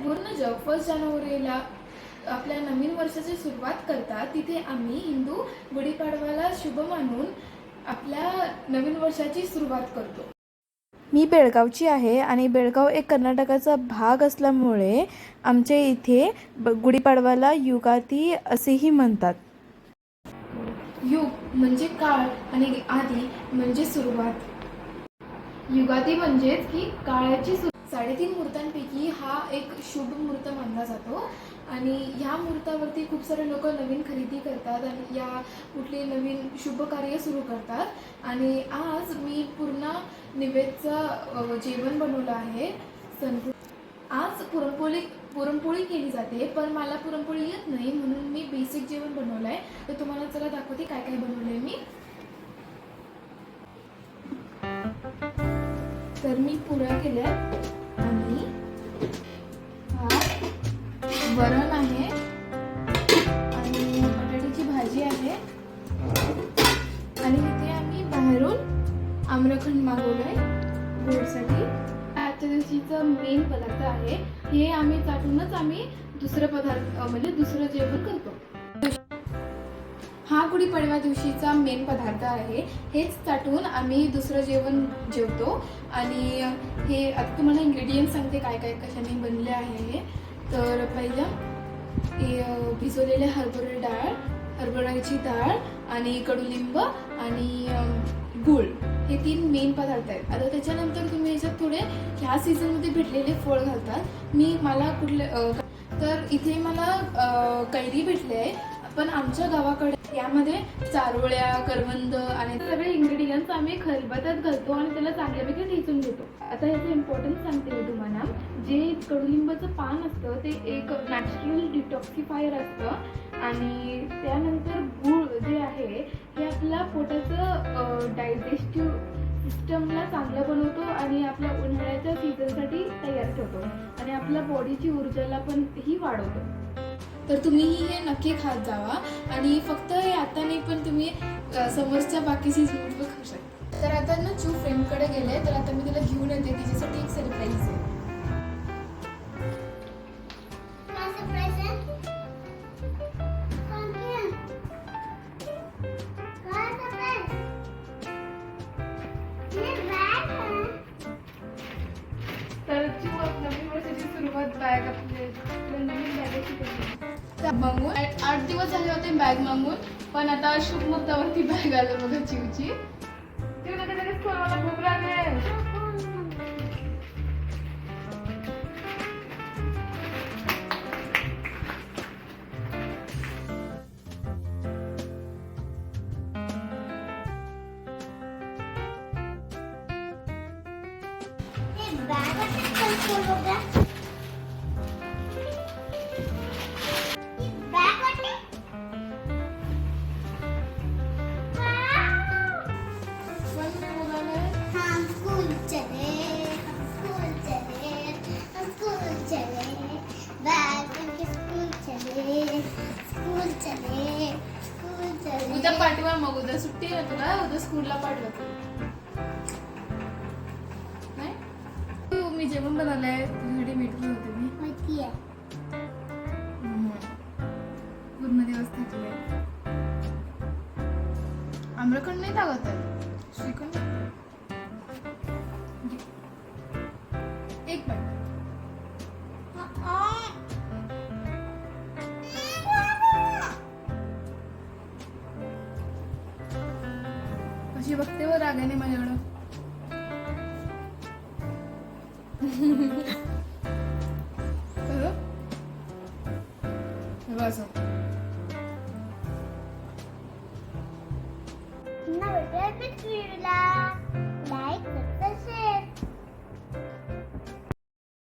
संपूर्ण जग 1 जानेवारीला आपल्या नवीन वर्षाची सुरुवात करतात, तिथे आम्ही हिंदू गुढीपाडवाला शुभ मानून आपल्या नवीन वर्षाची सुरुवात करतो. मी बेळगावची आहे आणि बेळगाव एक कर्नाटकाचा भाग असल्यामुळे आमच्या इथे गुढीपाडवाला युगादी असेही म्हणतात. युग म्हणजे काळ आणि आदी म्हणजे सुरुवात. युगादी म्हणजेच की काळाची 3.5 मुहूर्तांपैकी हा एक शुभ मुहूर्त मानला जातो आणि ह्या मुहूर्तावरती खूप सारे लोक नवीन खरेदी करतात आणि या कुठले नवीन शुभ कार्य सुरू करतात. आणि आज मी पूर्ण निवेदचं जेवण बनवलं आहे. आज पुरणपोळी केली जाते, पण मला पुरणपोळी येत नाही म्हणून मी बेसिक जेवण बनवलं आहे. तर तुम्हाला चला दाखवते काय काय बनवलं आहे मी. तर मी पोळ्या केल्या आणि वरण आहे आणि बटाट्याची भाजी आहे आणि इथे आम्ही बाहेरून आम्रखंड मागवलंय गोडसाठी. आजच्या दिवशीचा मेन पदार्थ आहे हे. आम्ही चाटूनच आम्ही दुसरं पदार्थ म्हणजे दुसरं जेवण करतो. हा गुढीपाडव्या दिवशीचा मेन पदार्थ आहे. हेच चाटून आम्ही दुसरं जेवण जेवतो. आणि हे आता तुम्हाला इन्ग्रेडियंट सांगते काय काय कशाने बनले आहे हे. तर पहिलं हे भिजवलेले हरभऱ्याची डाळ आणि कडुलिंब आणि गूळ हे 3 मेन पदार्थ आहेत. आता त्याच्यानंतर तुम्ही याच्यात थोडे ह्या सीझनमध्ये भेटलेले फळ घालतात. मला कुठले तर इथे मला कैरी भेटले आहे, पण आमच्या गावाकडे यामध्ये चारोळ्या, करवंद आणि सगळे इंग्रेडियंट्स आम्ही खलबत्त्यात घालतो आणि त्याला चांगल्यापैकी ठेचून घेतो. आता ह्याचं इम्पॉर्टन्स सांगते मी तुम्हाला. जे कडुलिंबाचं पान असतं ते एक नॅचरल डिटॉक्सिफायर असतं आणि त्यानंतर गूळ जे आहे हे आपल्या पोटाचं डायजेस्टिव्ह सिस्टमला चांगलं बनवतो आणि आपल्या उन्हाळ्याच्या सीझनसाठी तयार ठेवतो आणि आपल्या बॉडीची ऊर्जाला पण ही वाढवतो. तर तुम्हीही हे नक्की खात जावा आणि फक्त हे आता नाही पण तुम्ही समोरच्या बाकी सीझनमध्ये खाऊ शकता. तर आता ना चू फ्रेंडकडे गेले, तर आता मी तिला घेऊन येते. तिच्यासाठी एक सरप्राईज आहे. तर चू नवीन वर्षाची सुरुवात बॅग आपल्या नवीन बॅगेची केली मागून 8 दिवस झाले होते बॅग मागून, पण आता शुभ मुहूर्तावरती बॅग आलं बघा चिवची. मला भूक लागले. उद्या पाठवा, मग उद्या सुट्टी आहे तुला, उद्या स्कूलला पाठवा. नाही मी जेवण बनवलंय तुझ्यासाठी भेटली होते मी माहिती आहे. पूर्ण दिवस थकले. आम्रखंड नाही टाकत आहे, श्रीखंड एक बाईट. कशी बघते व रागाने माझ्याकडं. असं ना बेटा